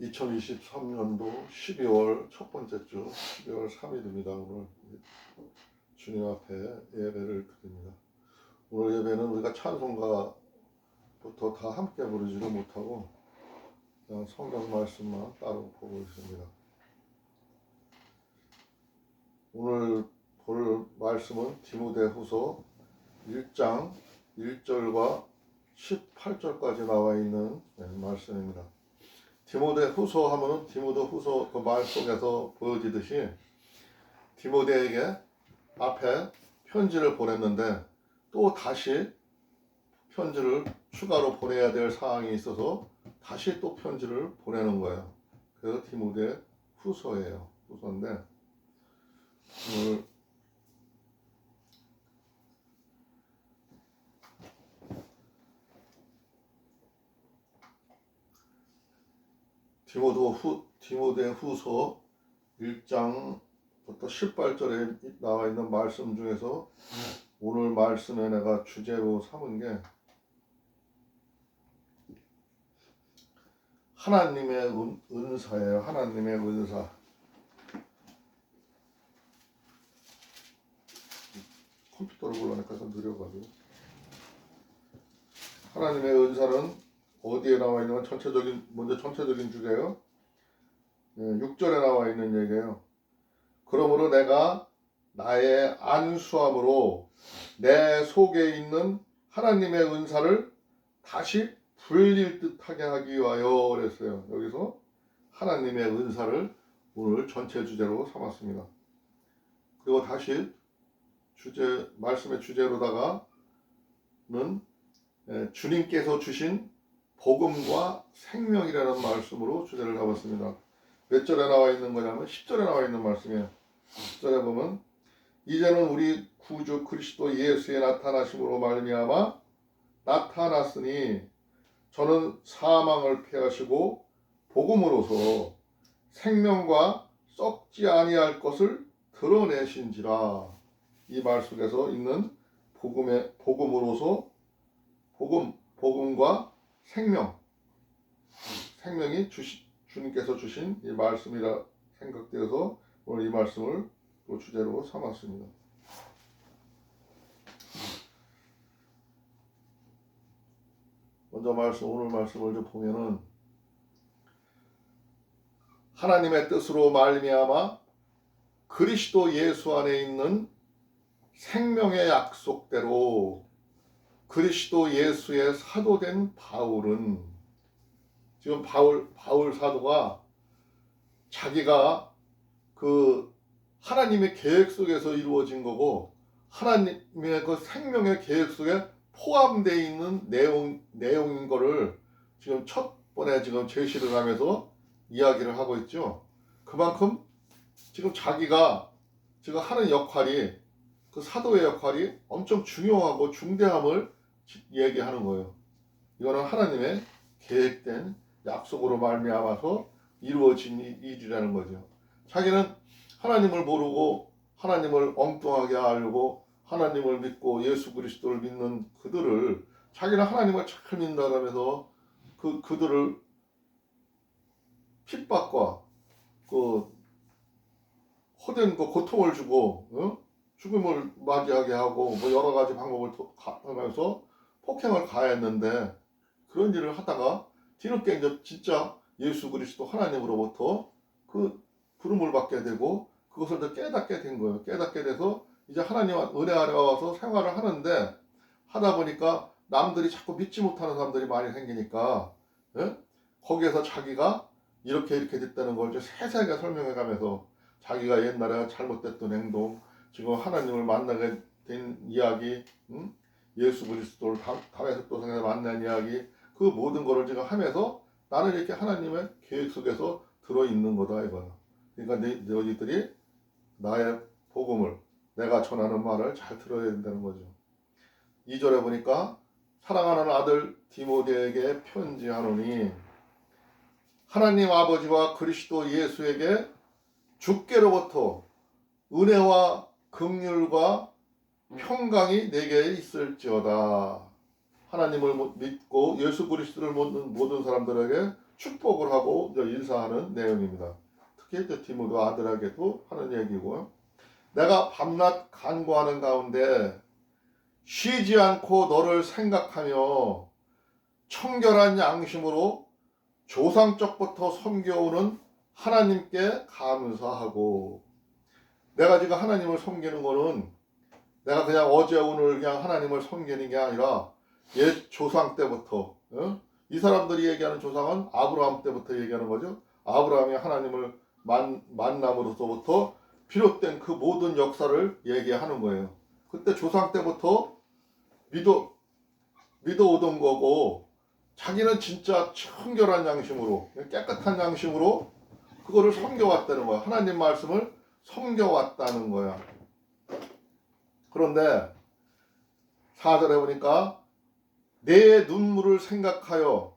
2023년도 12월 첫 번째 주 12월 3일입니다. 오늘 주님 앞에 예배를 드립니다. 오늘 예배는 우리가 찬송가부터 다 함께 부르지도 못하고 그냥 성경 말씀만 따로 보고 있습니다. 오늘 볼 말씀은 디모데후서 1장 1절과 18절까지 나와 있는 말씀입니다. 디모데후서 하면은 디모데후서 그 말 속에서 보여지듯이 디모데에게 앞에 편지를 보냈는데 또 다시 편지를 추가로 보내야 될 사항이 있어서 다시 또 편지를 보내는 거예요. 그래서 디모데후서예요. 후서인데 오늘 디모데후서 1장부터 18절에 나와 있는 말씀 중에서 오늘 말씀에 내가 주제로 삼은 게 하나님의 은사예요. 하나님의 은사. 컴퓨터로 불러내니까 좀 느려가지고. 하나님의 은사는 어디에 나와 있는 건 먼저 전체적인 주제예요. 6절에 나와 있는 얘기예요. 그러므로 내가 나의 안수함으로 내 속에 있는 하나님의 은사를 다시 불릴 듯하게 하기 위하여 그랬어요. 여기서 하나님의 은사를 오늘 전체 주제로 삼았습니다. 그리고 다시 말씀의 주제로다가는 주님께서 주신 복음과 생명이라는 말씀으로 주제를 잡았습니다. 몇 절에 나와 있는 거냐면 10절에 나와 있는 말씀이에요. 10절에 보면 이제는 우리 구주 그리스도 예수의 나타나심으로 말미암아 나타났으니 저는 사망을 패하시고 복음으로서 생명과 썩지 아니할 것을 드러내신지라. 이 말 속에서 있는 복음으로서 복음과 생명이 주님께서 주신 이 말씀이라 생각되어서 오늘 이 말씀을 또 주제로 삼았습니다. 먼저 오늘 말씀을 좀 보면은 하나님의 뜻으로 말미암아 그리스도 예수 안에 있는 생명의 약속대로 그리스도 예수의 사도된 바울은 지금 바울 사도가 자기가 그 하나님의 계획 속에서 이루어진 거고 하나님의 그 생명의 계획 속에 포함되어 있는 내용인 거를 지금 첫 번에 지금 제시를 하면서 이야기를 하고 있죠. 그만큼 지금 자기가 지금 하는 역할이 그 사도의 역할이 엄청 중요하고 중대함을 얘기하는 거예요. 이거는 하나님의 계획된 약속으로 말미암아서 이루어진 일이라는 거죠. 자기는 하나님을 모르고 하나님을 엉뚱하게 알고 하나님을 믿고 예수 그리스도를 믿는 그들을 자기는 하나님을 잘 믿는다면서 그들을 핍박과 그 호된 그 고통을 주고 죽음을 맞이하게 하고 뭐 여러 가지 방법을 하면서 폭행을 가했는데 그런 일을 하다가 뒤늦게 이제 진짜 예수 그리스도 하나님으로부터 그 부름을 받게 되고 그것을 이제 깨닫게 된 거예요. 깨닫게 돼서 이제 하나님 은혜 아래 와서 생활을 하는데 하다 보니까 남들이 자꾸 믿지 못하는 사람들이 많이 생기니까 거기에서 자기가 이렇게 됐다는 걸 이제 세세하게 설명해 가면서 자기가 옛날에 잘못됐던 행동, 지금 하나님을 만나게 된 이야기, 예수 그리스도를 다윗의 도성에서 만난 이야기, 그 모든 거를 지금 하면서 나는 이렇게 하나님의 계획 속에서 들어있는 거다 이거야. 그러니까 너희들이 나의 복음을 내가 전하는 말을 잘 들어야 된다는 거죠. 2절에 보니까 사랑하는 아들 디모데에게 편지하노니 하나님 아버지와 그리스도 예수에게 주께로부터 은혜와 긍휼과 평강이 내게 있을지어다. 하나님을 믿고 예수 그리스도를 믿는 모든 사람들에게 축복을 하고 인사하는 내용입니다. 특히 디모데 아들에게도 하는 얘기고요. 내가 밤낮 간구하는 가운데 쉬지 않고 너를 생각하며 청결한 양심으로 조상적부터 섬겨오는 하나님께 감사하고, 내가 지금 하나님을 섬기는 거는 내가 그냥 어제 오늘 그냥 하나님을 섬기는 게 아니라 옛 조상 때부터, 이 사람들이 얘기하는 조상은 아브라함 때부터 얘기하는 거죠. 아브라함이 하나님을 만남으로서부터 비롯된 그 모든 역사를 얘기하는 거예요. 그때 조상 때부터 믿어 오던 거고, 자기는 진짜 청결한 양심으로, 깨끗한 양심으로 그거를 섬겨왔다는 거야. 하나님 말씀을 섬겨왔다는 거야. 그런데 4절에 보니까 내 눈물을 생각하여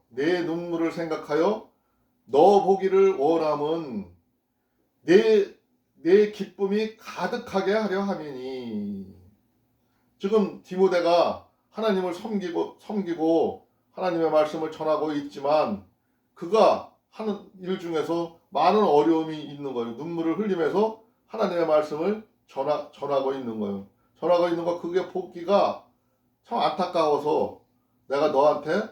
너 보기를 원함은 내 기쁨이 가득하게 하려 함이니. 지금 디모데가 하나님을 섬기고 하나님의 말씀을 전하고 있지만 그가 하는 일 중에서 많은 어려움이 있는 거예요. 눈물을 흘리면서 하나님의 말씀을 전하고 있는 거예요. 전하고 있는 거, 그게 보기가 참 안타까워서 내가 너한테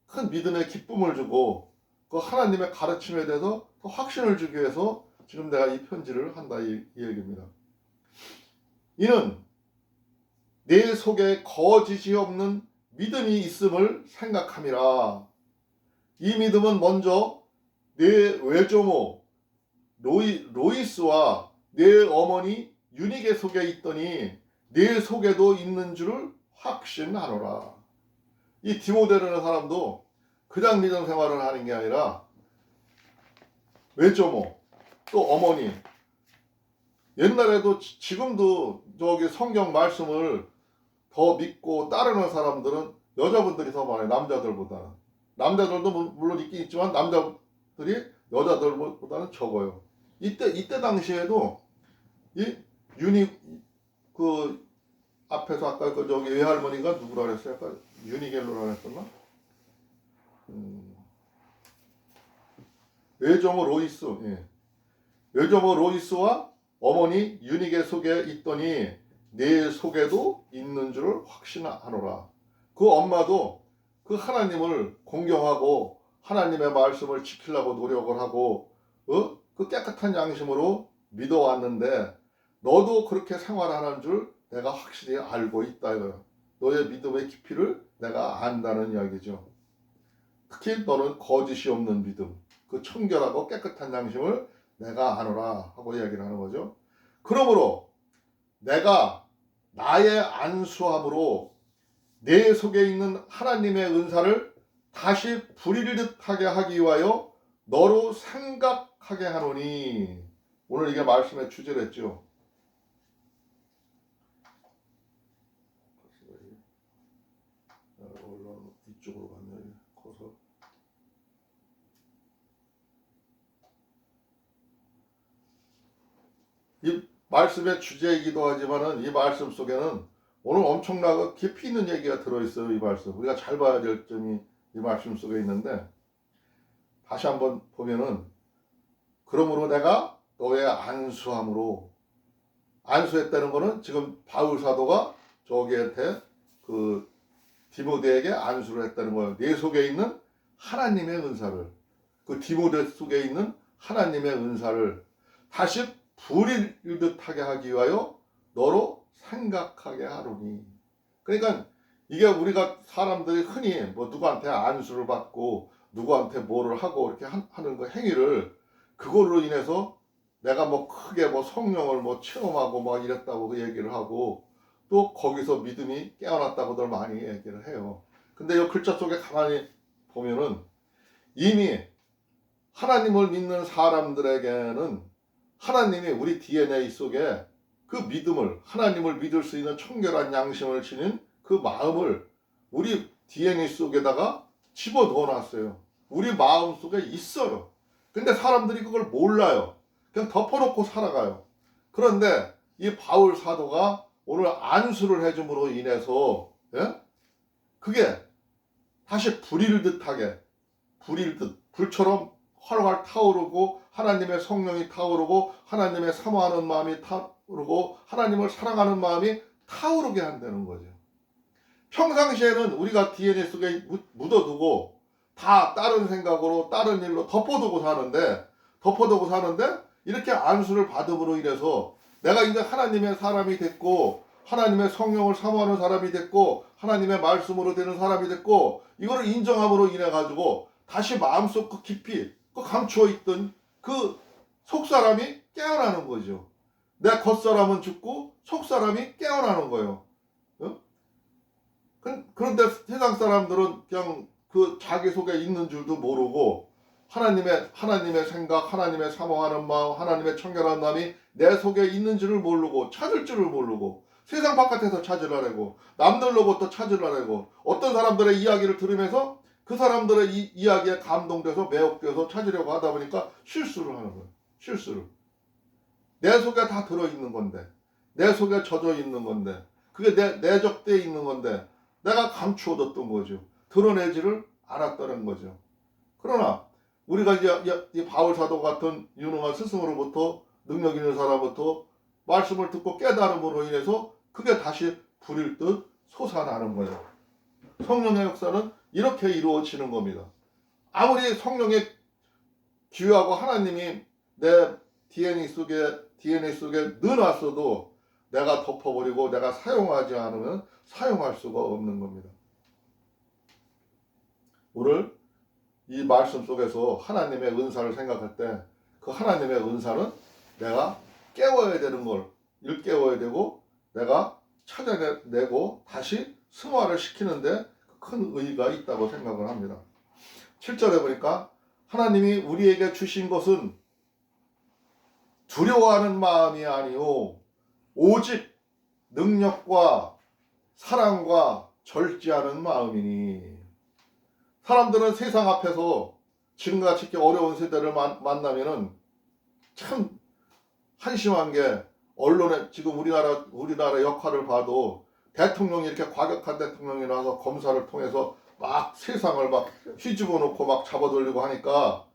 큰 믿음의 기쁨을 주고 그 하나님의 가르침에 대해서 더 확신을 주기 위해서 지금 내가 이 편지를 한다, 이 얘기입니다. 이는 내 속에 거짓이 없는 믿음이 있음을 생각함이라. 이 믿음은 먼저 내 외조모 로이스와 내 어머니 유니게 속에 있더니 내 속에도 있는 줄을 확신하노라. 이 디모데라는 사람도 그냥 믿음 생활을 하는 게 아니라 외조모 또 어머니, 옛날에도 지금도 저기 성경 말씀을 더 믿고 따르는 사람들은 여자분들이 더 많아요. 남자들보다는. 남자들도 물론 있긴 있지만 남자들이 여자들보다는 적어요. 이때 당시에도 이 그 앞에서 아까 그 저기 외할머니가 누구라 그랬어요? 아까 유니겔로라 그랬었나? 외조모 로이스, 외조모 로이스와 어머니 유니게 속에 있더니 내 속에도 있는 줄을 확신하노라. 그 엄마도 그 하나님을 공경하고 하나님의 말씀을 지키려고 노력을 하고 그 깨끗한 양심으로 믿어왔는데 너도 그렇게 생활하는 줄 내가 확실히 알고 있다 이거야. 너의 믿음의 깊이를 내가 안다는 이야기죠. 특히 너는 거짓이 없는 믿음, 그 청결하고 깨끗한 양심을 내가 아노라 하고 이야기를 하는 거죠. 그러므로 내가 나의 안수함으로 내 속에 있는 하나님의 은사를 다시 불일듯하게 하기 위하여 너로 생각하게 하노니. 오늘 이게 말씀의 주제랬죠. 이쪽으로 갔네. 커서. 이 말씀의 주제이기도 하지만은 이 말씀 속에는 오늘 엄청나고 깊이 있는 얘기가 들어있어요. 이 말씀 우리가 잘 봐야 될 점이 이 말씀 속에 있는데, 다시 한번 보면은 그러므로 내가 너의 안수함으로, 안수했다는 거는 지금 바울 사도가 저기한테 그 디모데에게 안수를 했다는 거예요. 내 속에 있는 하나님의 은사를, 그 디모데 속에 있는 하나님의 은사를 다시 불일듯하게 하기 위하여 너로 생각하게 하노니. 그러니까 이게 우리가 사람들이 흔히 뭐 누구한테 안수를 받고 누구한테 뭐를 하고 이렇게 하는 그 행위를, 그걸로 인해서 내가 뭐 크게 뭐 성령을 뭐 체험하고 막 이랬다고 그 얘기를 하고 또 거기서 믿음이 깨어났다고들 많이 얘기를 해요. 근데 이 글자 속에 가만히 보면은 이미 하나님을 믿는 사람들에게는 하나님이 우리 DNA 속에 그 믿음을, 하나님을 믿을 수 있는 청결한 양심을 지닌 그 마음을 우리 DNA 속에다가 집어넣어 놨어요. 우리 마음 속에 있어요. 근데 사람들이 그걸 몰라요. 그냥 덮어놓고 살아가요. 그런데 이 바울 사도가 오늘 안수를 해줌으로 인해서 그게 다시 불일듯하게 불처럼 활활 타오르고 하나님의 성령이 타오르고 하나님의 사모하는 마음이 타오르고 하나님을 사랑하는 마음이 타오르게 한다는 거죠. 평상시에는 우리가 DNA 속에 묻어두고 다 다른 생각으로 다른 일로 덮어두고 사는데 이렇게 안수를 받음으로 인해서 내가 이제 하나님의 사람이 됐고 하나님의 성령을 사모하는 사람이 됐고 하나님의 말씀으로 되는 사람이 됐고 이거를 인정함으로 인해 가지고 다시 마음속 그 깊이 그 감추어 있던 그 속사람이 깨어나는 거죠. 내 겉사람은 죽고 속사람이 깨어나는 거예요. 어? 그런데 세상 사람들은 그냥 그 자기 속에 있는 줄도 모르고 하나님의 생각, 하나님의 사모하는 마음, 하나님의 청결한 마음이 내 속에 있는 줄을 모르고 찾을 줄을 모르고 세상 바깥에서 찾으려고 남들로부터 찾으려고 어떤 사람들의 이야기를 들으면서 그 사람들의 이야기에 감동돼서 매혹돼서 찾으려고 하다 보니까 실수를 하는 거예요. 실수를. 내 속에 다 들어있는 건데 내 속에 젖어 있는 건데 그게 내적돼 있는 건데 내가 감추어뒀던 거죠. 드러내지를 않았다는 거죠. 그러나 우리가 이제 이 바울 사도 같은 유능한 스승으로부터 능력 있는 사람부터 말씀을 듣고 깨달음으로 인해서 그게 다시 불일 듯 솟아나는 거예요. 성령의 역사는 이렇게 이루어지는 겁니다. 아무리 성령의 귀하고 하나님이 내 DNA 속에 넣어놨어도 내가 덮어버리고 내가 사용하지 않으면 사용할 수가 없는 겁니다. 오늘 이 말씀 속에서 하나님의 은사를 생각할 때 그 하나님의 은사는 내가 깨워야 되는 걸 일깨워야 되고 내가 찾아내고 다시 승화를 시키는데 큰 의의가 있다고 생각을 합니다. 7절에 보니까 하나님이 우리에게 주신 것은 두려워하는 마음이 아니요 오직 능력과 사랑과 절제하는 마음이니. 사람들은 세상 앞에서 지금같이 이렇게 어려운 세대를 만나면은 참 한심한 게 언론에 지금 우리나라 역할을 봐도 대통령이 이렇게 과격한 대통령이 나서 검사를 통해서 막 세상을 막 휘집어 놓고 막 잡아돌리고 하니까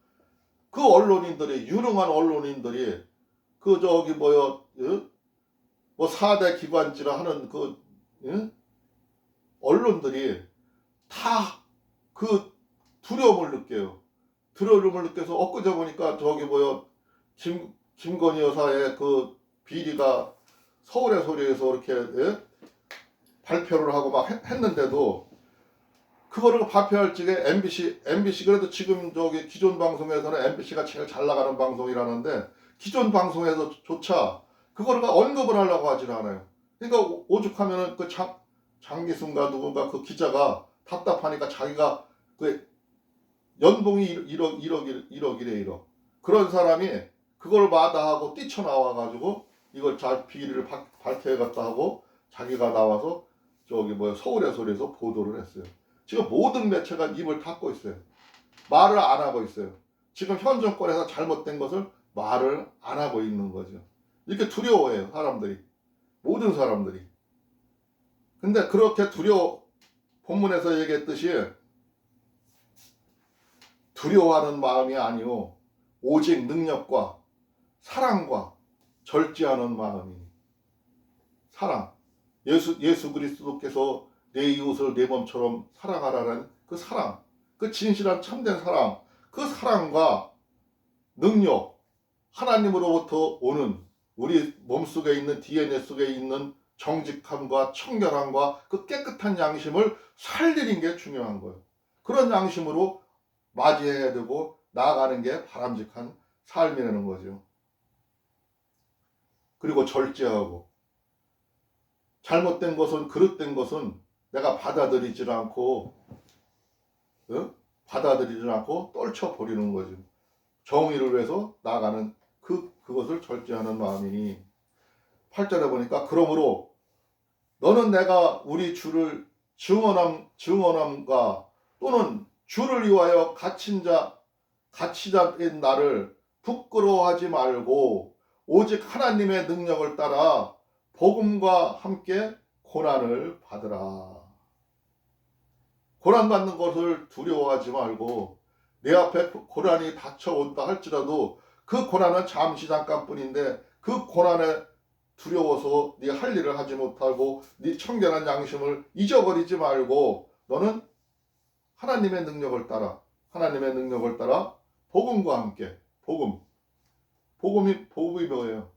그 언론인들이 유능한 언론인들이 그 저기 뭐 4대 기관지라 하는 그 언론들이 다 그 두려움을 느껴요. 두려움을 느껴서 엊그제 보니까 저기 김건희 여사의 그 비리가 서울의 소리에서 이렇게 발표를 하고 막 했는데도 그거를 발표할 적에 MBC 그래도 지금 저기 기존 방송에서는 MBC가 제일 잘 나가는 방송이라는데 기존 방송에서조차 그거를 언급을 하려고 하질 않아요. 그러니까 오죽하면은 그 장기순가 누군가 그 기자가 답답하니까 자기가 그 연봉이 1억이래 1억. 그런 사람이 그걸 마다하고 뛰쳐나와가지고 이걸 비리를 밝혀야겠다 하고 자기가 나와서 저기 서울의 소리에서 보도를 했어요. 지금 모든 매체가 입을 닫고 있어요. 말을 안 하고 있어요. 지금 현 정권에서 잘못된 것을 말을 안 하고 있는 거죠. 이렇게 두려워해요, 사람들이. 모든 사람들이. 근데 그렇게 본문에서 얘기했듯이 두려워하는 마음이 아니오 오직 능력과 사랑과 절제하는 마음이니. 사랑. 예수 그리스도께서 내 이웃을 내 몸처럼 사랑하라는 그 사랑, 그 진실한 참된 사랑, 그 사랑과 능력, 하나님으로부터 오는 우리 몸속에 있는 DNA 속에 있는 정직함과 청결함과 그 깨끗한 양심을 살리는 게 중요한 거예요. 그런 양심으로 맞이해야 되고 나아가는 게 바람직한 삶이라는 거죠. 그리고 절제하고 잘못된 것은 그릇된 것은 내가 받아들이지 않고 떨쳐버리는 거죠. 정의를 위해서 나아가는 그것을 절제하는 마음이니. 8절에 보니까 그러므로 너는 내가 우리 주를 증언함과 또는 주를 위하여 갇히자인 나를 부끄러워하지 말고 오직 하나님의 능력을 따라 복음과 함께 고난을 받으라. 고난받는 것을 두려워하지 말고 내 앞에 고난이 닥쳐온다 할지라도 그 고난은 잠시 잠깐뿐인데 그 고난에 두려워서 네 할 일을 하지 못하고 네 청결한 양심을 잊어버리지 말고 너는 하나님의 능력을 따라 복음과 함께 복음이 뭐예요?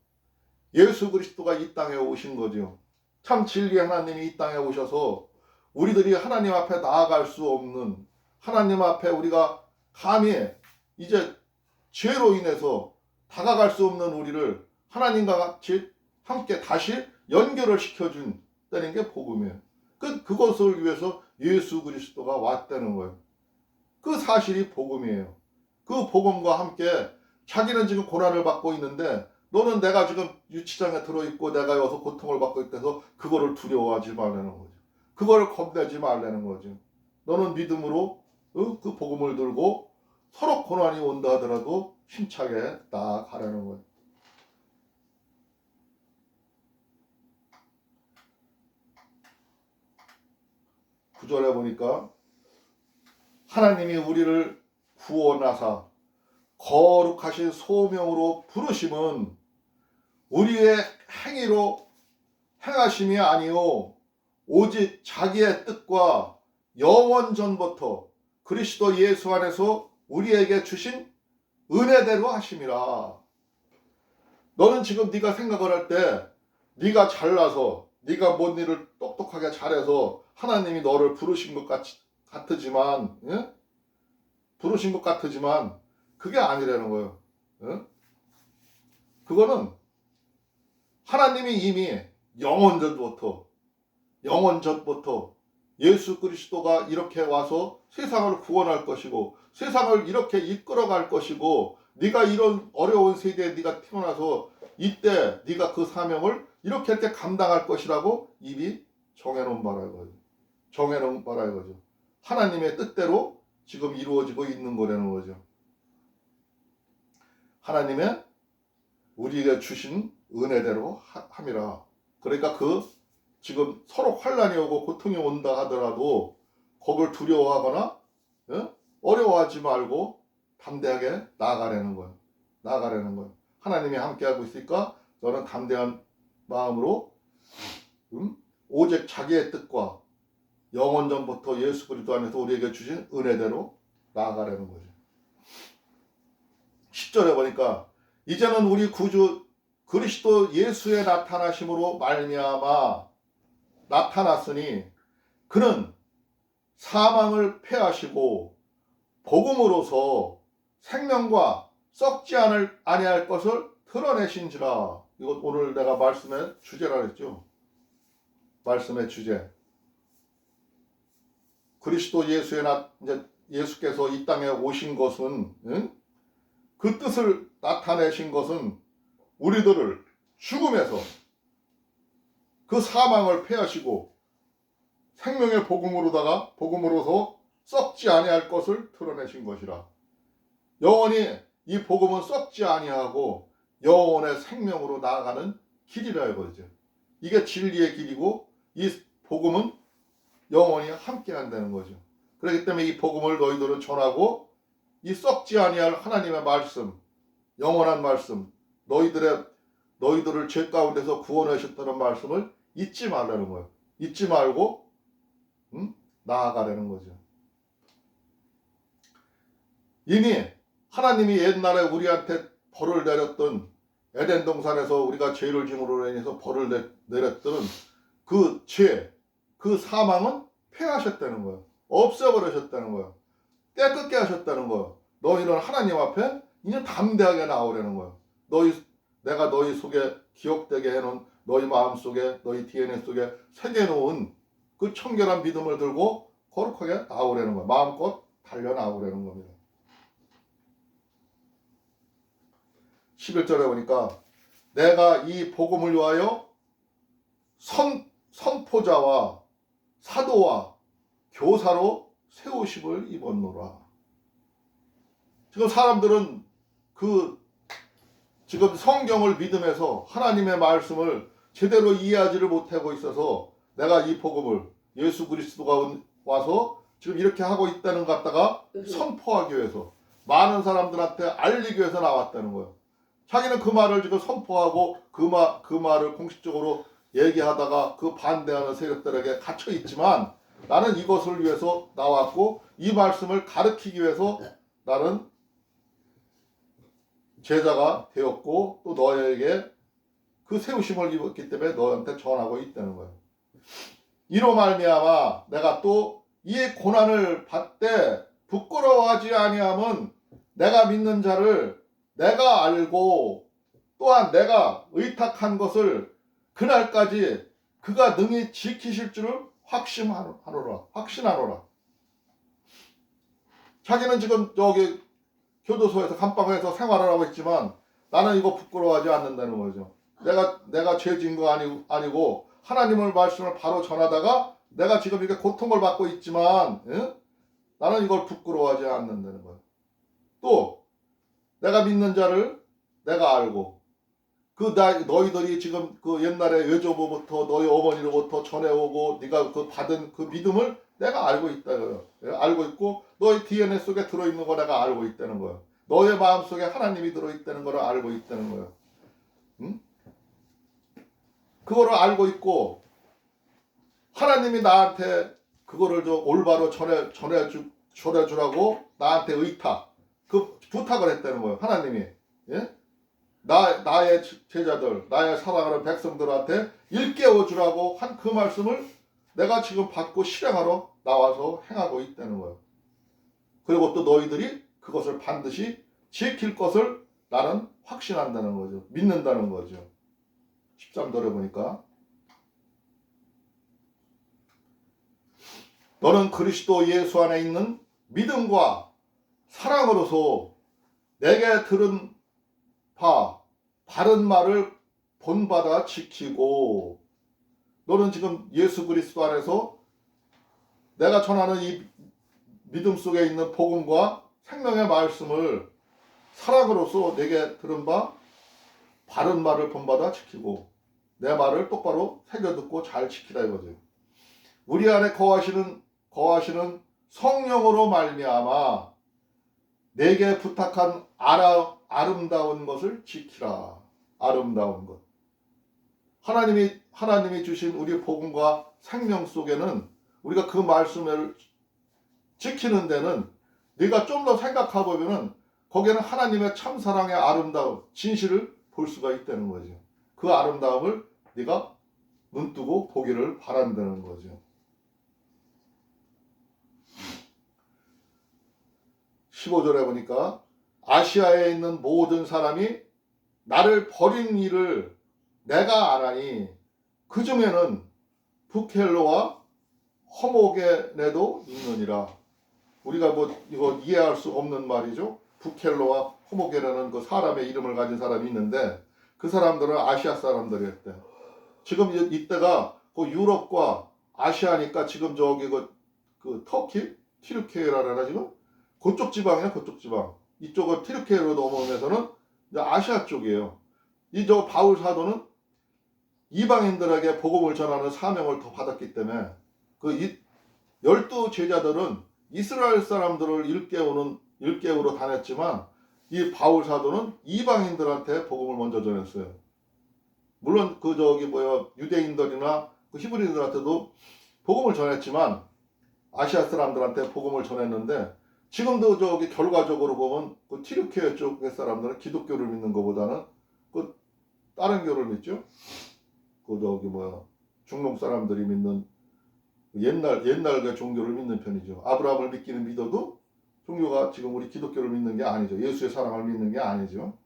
예수 그리스도가 이 땅에 오신 거죠. 참 진리의 하나님이 이 땅에 오셔서 우리들이 하나님 앞에 나아갈 수 없는, 하나님 앞에 우리가 감히 이제 죄로 인해서 다가갈 수 없는 우리를 하나님과 같이 함께 다시 연결을 시켜준다는 게 복음이에요. 그것을 위해서 예수 그리스도가 왔다는 거예요. 그 사실이 복음이에요. 그 복음과 함께 자기는 지금 고난을 받고 있는데 너는 내가 지금 유치장에 들어있고 내가 여기서 고통을 받고 있다서 그거를 두려워하지 말라는 거죠. 그거를 겁내지 말라는 거죠. 너는 믿음으로 그 복음을 들고 서로 고난이 온다 하더라도 힘차게 나아가라는 거예요. 9절에 보니까 하나님이 우리를 구원하사 거룩하신 소명으로 부르심은 우리의 행위로 행하심이 아니요 오직 자기의 뜻과 영원 전부터 그리스도 예수 안에서 우리에게 주신 은혜대로 하심이라. 너는 지금 네가 생각을 할 때 네가 잘나서 네가 뭔 일을 똑똑하게 잘해서 하나님이 너를 부르신 것 같지만 부르신 것 같지만 그게 아니라는 거예요. 그거는 하나님이 이미 영원 전부터 예수 그리스도가 이렇게 와서 세상을 구원할 것이고 세상을 이렇게 이끌어갈 것이고 네가 이런 어려운 세대에 네가 태어나서 이때 네가 그 사명을 이렇게 감당할 것이라고 이미 정해놓은 바라 이거죠. 하나님의 뜻대로 지금 이루어지고 있는 거라는 거죠. 하나님의 우리에게 주신 은혜대로 함이라. 그러니까 지금 서로 환난이 오고 고통이 온다 하더라도 그걸 두려워하거나 어려워하지 말고 담대하게 나아가려는 거예요. 하나님이 함께하고 있으니까 너는 담대한 마음으로 오직 자기의 뜻과 영원 전부터 예수 그리스도 안에서 우리에게 주신 은혜대로 나아가려는 거죠. 10절에 보니까 이제는 우리 구주 그리스도 예수의 나타나심으로 말미암아 나타났으니 그는 사망을 패하시고 복음으로서 생명과 썩지 아니할 것을 드러내신지라. 이것 오늘 내가 말씀의 주제라 그랬죠. 말씀의 주제. 그리스도 예수께서 이 땅에 오신 것은 그 뜻을 나타내신 것은 우리들을 죽음에서 그 사망을 패하시고 생명의 복음으로서 썩지 아니할 것을 드러내신 것이라. 영원히 이 복음은 썩지 아니하고 영원의 생명으로 나아가는 길이라 이거죠. 이게 진리의 길이고 이 복음은 영원히 함께 한다는 거죠. 그렇기 때문에 이 복음을 너희들은 전하고 이 썩지 아니할 하나님의 말씀, 영원한 말씀, 너희들을 죄 가운데서 구원하셨다는 말씀을 잊지 말라는 거예요. 잊지 말고 나아가라는 거죠. 이미 하나님이 옛날에 우리한테 벌을 내렸던 에덴 동산에서 우리가 죄를 짐으로 인해서 벌을 내렸던 그 죄, 그 사망은 폐하셨다는 거예요. 없애버리셨다는 거예요. 깨끗게 하셨다는 거예요. 너희는 하나님 앞에 이제 담대하게 나오라는 거예요. 내가 너희 속에 기억되게 해놓은 너희 마음속에 너희 DNA 속에 새겨놓은 그 청결한 믿음을 들고 거룩하게 나오라는 거예요. 마음껏 달려나오라는 겁니다. 11절에 보니까 내가 이 복음을 위하여 선포자와 사도와 교사로 세우심을 입었노라. 지금 사람들은 지금 성경을 믿으면서 하나님의 말씀을 제대로 이해하지를 못하고 있어서 내가 이 복음을 예수 그리스도가 와서 지금 이렇게 하고 있다는 것 갖다가 선포하기 위해서 많은 사람들한테 알리기 위해서 나왔다는 거예요. 자기는 그 말을 지금 선포하고 그 말을 공식적으로 얘기하다가 그 반대하는 세력들에게 갇혀 있지만 나는 이것을 위해서 나왔고 이 말씀을 가르치기 위해서 나는 제자가 되었고 또 너에게 그 세우심을 입었기 때문에 너한테 전하고 있다는 거예요. 이로 말미암아 내가 또 이 고난을 받되 부끄러워하지 아니함은 내가 믿는 자를 내가 알고 또한 내가 의탁한 것을 그날까지 그가 능히 지키실 줄을 확신하노라. 자기는 지금 여기 교도소에서 감방에서 생활을 하고 있지만 나는 이거 부끄러워하지 않는다는 거죠. 내가 죄 지은 거 아니고 하나님의 말씀을 바로 전하다가 내가 지금 이렇게 고통을 받고 있지만 나는 이걸 부끄러워하지 않는다는 거예요. 또 내가 믿는 자를 내가 알고 너희들이 지금 그 옛날에 외조부부터 너희 어머니로부터 전해오고 네가 그 받은 그 믿음을 내가 알고 있다고요. 알고 있고 너희 DNA 속에 들어있는 거 내가 알고 있다는 거예요. 너의 마음속에 하나님이 들어있다는 걸 알고 있다는 거예요. 응? 그거를 알고 있고 하나님이 나한테 그거를 좀 올바로 전해주라고 나한테 의탁 그 부탁을 했다는 거예요. 하나님이 나의 제자들 나의 사랑하는 백성들한테 일깨워 주라고 한 그 말씀을 내가 지금 받고 실행하러 나와서 행하고 있다는 거예요. 그리고 또 너희들이 그것을 반드시 지킬 것을 나는 확신한다는 거죠. 믿는다는 거죠. 13절에 보니까 너는 그리스도 예수 안에 있는 믿음과 사랑으로서 내게 들은 바른 말을 본받아 지키고 너는 지금 예수 그리스도 안에서 내가 전하는 이 믿음 속에 있는 복음과 생명의 말씀을 사랑으로서 내게 들은 바른 말을 본받아 지키고 내 말을 똑바로 새겨듣고 잘 지키라 이거죠. 우리 안에 거하시는 성령으로 말미암아 내게 부탁한 아름다운 것을 지키라. 아름다운 것. 하나님이 주신 우리 복음과 생명 속에는 우리가 그 말씀을 지키는 데는 네가 좀 더 생각해 보면은 거기에는 하나님의 참사랑의 아름다움, 진실을 볼 수가 있다는 거죠. 그 아름다움을 네가 눈뜨고 보기를 바란다는 거죠. 15절에 보니까 아시아에 있는 모든 사람이 나를 버린 일을 내가 아나니 그 중에는 부켈로와 허모게네도 있느니라. 우리가 이거 이해할 수 없는 말이죠. 부켈로와 허모게네는 그 사람의 이름을 가진 사람이 있는데 그 사람들은 아시아 사람들이었대. 지금 이때가 그 유럽과 아시아니까 지금 저기 그 터키 튀르키예라나 지금 그쪽 지방이야. 그쪽 지방. 이쪽은 튀르키예로 넘어오면서는 아시아 쪽이에요. 저 바울 사도는 이방인들에게 복음을 전하는 사명을 더 받았기 때문에 그 12 제자들은 이스라엘 사람들을 일깨우러 다녔지만 이 바울 사도는 이방인들한테 복음을 먼저 전했어요. 물론 유대인들이나 그 히브리인들한테도 복음을 전했지만 아시아 사람들한테 복음을 전했는데 지금도 결과적으로 보면 그 튀르키예 쪽의 사람들은 기독교를 믿는 것보다는 그 다른 교를 믿죠. 중동 사람들이 믿는 옛날의 종교를 믿는 편이죠. 아브라함을 믿어도 종교가 지금 우리 기독교를 믿는 게 아니죠. 예수의 사랑을 믿는 게 아니죠.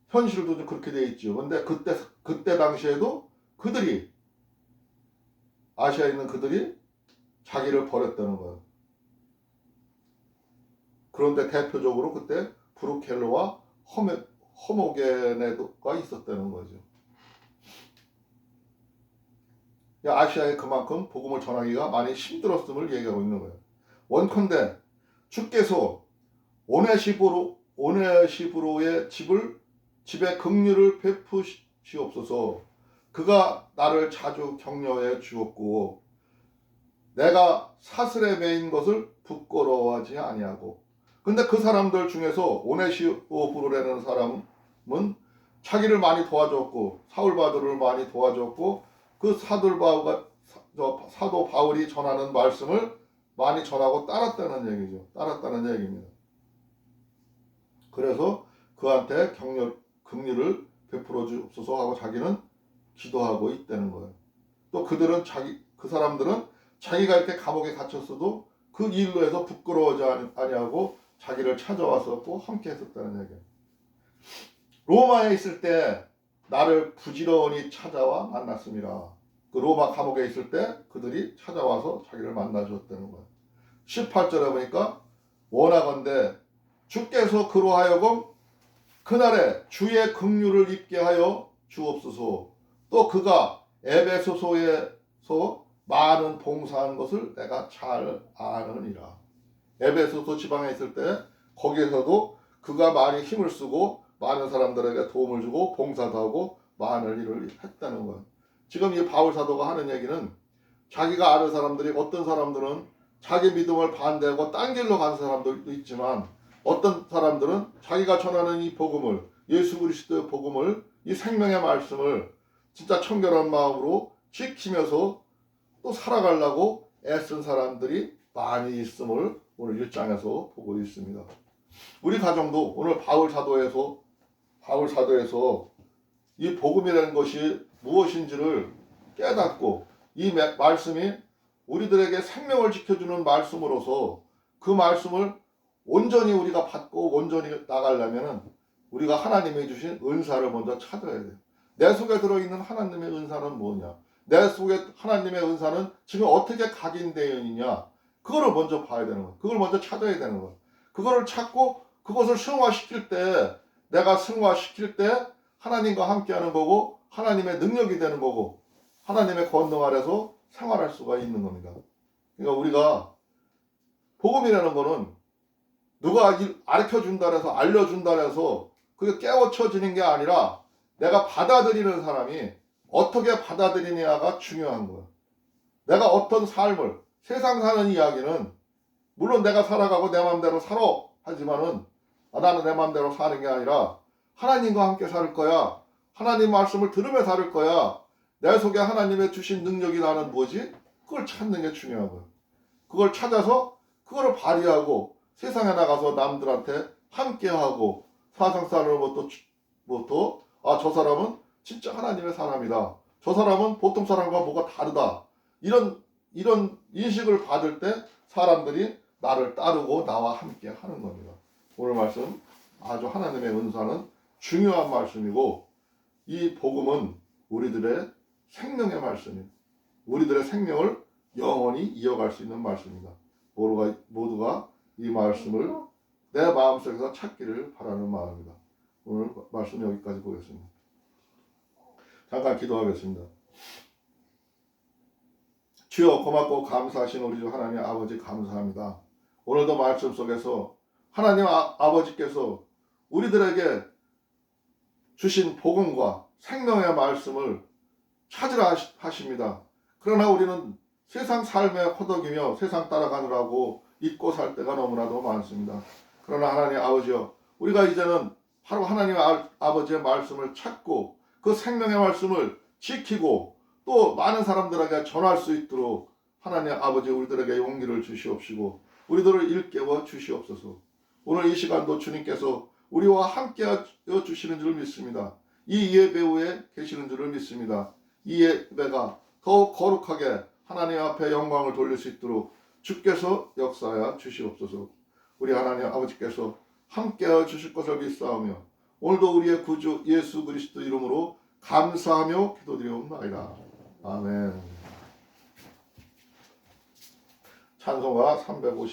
현실도 좀 그렇게 돼 있죠. 근데 그때 당시에도 아시아에 있는 그들이 자기를 버렸다는 거예요. 그런데 대표적으로 그때 브루켈로와 허모게네가 있었다는 거죠. 아시아에 그만큼 복음을 전하기가 많이 힘들었음을 얘기하고 있는 거예요. 원컨대 주께서 오네시브로의 집에 긍휼을 베푸시옵소서. 그가 나를 자주 격려해 주었고 내가 사슬에 매인 것을 부끄러워하지 아니하고 근데 그 사람들 중에서 오네시오부로라는 사람은 자기를 많이 도와줬고 사울 바울을 많이 도와줬고 그 사도 바울이 전하는 말씀을 많이 전하고 따랐다는 얘기죠. 따랐다는 얘기입니다. 그래서 그한테 긍휼을 베풀어 주옵소서 하고 자기는 기도하고 있다는 거예요. 또 그 사람들은 자기가 이렇게 감옥에 갇혔어도 그 일로 해서 부끄러워하지 아니하고 자기를 찾아왔었고 함께 했었다는 얘기예요. 로마에 있을 때 나를 부지런히 찾아와 만났습니다. 그 로마 감옥에 있을 때 그들이 찾아와서 자기를 만나주었다는 거예요. 18절에 보니까 원하건대 주께서 그로 하여금 그날에 주의 긍휼을 입게 하여 주옵소서. 또 그가 에베소서에서 많은 봉사한 것을 내가 잘 아느니라. 에베소서 지방에 있을 때 거기에서도 그가 많이 힘을 쓰고 많은 사람들에게 도움을 주고 봉사도 하고 많은 일을 했다는 거예요. 지금 이 바울 사도가 하는 얘기는 자기가 아는 사람들이 어떤 사람들은 자기 믿음을 반대하고 딴 길로 간 사람들도 있지만 어떤 사람들은 자기가 전하는 이 복음을 예수 그리스도의 복음을 이 생명의 말씀을 진짜 청결한 마음으로 지키면서 또 살아가려고 애쓴 사람들이 많이 있음을 오늘 1장에서 보고 있습니다. 우리 가정도 오늘 바울 사도에서 이 복음이라는 것이 무엇인지를 깨닫고 이 말씀이 우리들에게 생명을 지켜주는 말씀으로서 그 말씀을 온전히 우리가 받고 온전히 나가려면 우리가 하나님이 주신 은사를 먼저 찾아야 돼요. 내 속에 들어있는 하나님의 은사는 뭐냐? 내 속에 하나님의 은사는 지금 어떻게 각인되어 있느냐? 그거를 먼저 봐야 되는 거예요. 그걸 먼저 찾아야 되는 거예요. 그거를 찾고 그것을 승화시킬 때 내가 승화시킬 때 하나님과 함께하는 거고 하나님의 능력이 되는 거고 하나님의 권능 아래서 생활할 수가 있는 겁니다. 그러니까 우리가 복음이라는 거는 누가 가르쳐준다 해서 알려준다 해서 그게 깨우쳐지는 게 아니라 내가 받아들이는 사람이 어떻게 받아들이냐가 중요한 거야. 내가 어떤 삶을 세상 사는 이야기는 물론 내가 살아가고 내 마음대로 살아 하지만은 나는 내 마음대로 사는 게 아니라 하나님과 함께 살 거야. 하나님 말씀을 들으며 살 거야. 내 속에 하나님의 주신 능력이 나는 뭐지? 그걸 찾는 게 중요한 거야. 그걸 찾아서 그거를 발휘하고 세상에 나가서 남들한테 함께하고 사상사로부터 저 사람은 진짜 하나님의 사람이다. 저 사람은 보통 사람과 뭐가 다르다. 이런 인식을 받을 때 사람들이 나를 따르고 나와 함께 하는 겁니다. 오늘 말씀 아주 하나님의 은사는 중요한 말씀이고 이 복음은 우리들의 생명의 말씀입니다. 우리들의 생명을 영원히 이어갈 수 있는 말씀입니다. 모두가 이 말씀을 내 마음속에서 찾기를 바라는 마음입니다. 오늘 말씀 여기까지 보겠습니다. 잠깐 기도하겠습니다. 주여 고맙고 감사하신 우리 주 하나님 아버지 감사합니다. 오늘도 말씀 속에서 하나님 아버지께서 우리들에게 주신 복음과 생명의 말씀을 찾으라 하십니다. 그러나 우리는 세상 삶에 허덕이며 세상 따라가느라고 잊고 살 때가 너무나도 많습니다. 그러나 하나님 아버지여 우리가 이제는 바로 하나님 아버지의 말씀을 찾고 그 생명의 말씀을 지키고 또 많은 사람들에게 전할 수 있도록 하나님 아버지 우리들에게 용기를 주시옵시고 우리들을 일깨워 주시옵소서. 오늘 이 시간도 주님께서 우리와 함께하여 주시는 줄 믿습니다. 이 예배 후에 계시는 줄을 믿습니다. 이 예배가 더욱 거룩하게 하나님 앞에 영광을 돌릴 수 있도록 주께서 역사하여 주시옵소서. 우리 하나님 아버지께서 함께하여 주실 것을 믿사오며 오늘도 우리의 구주 예수 그리스도 이름으로 감사하며 기도드리옵나이다. 아멘. 찬송가 350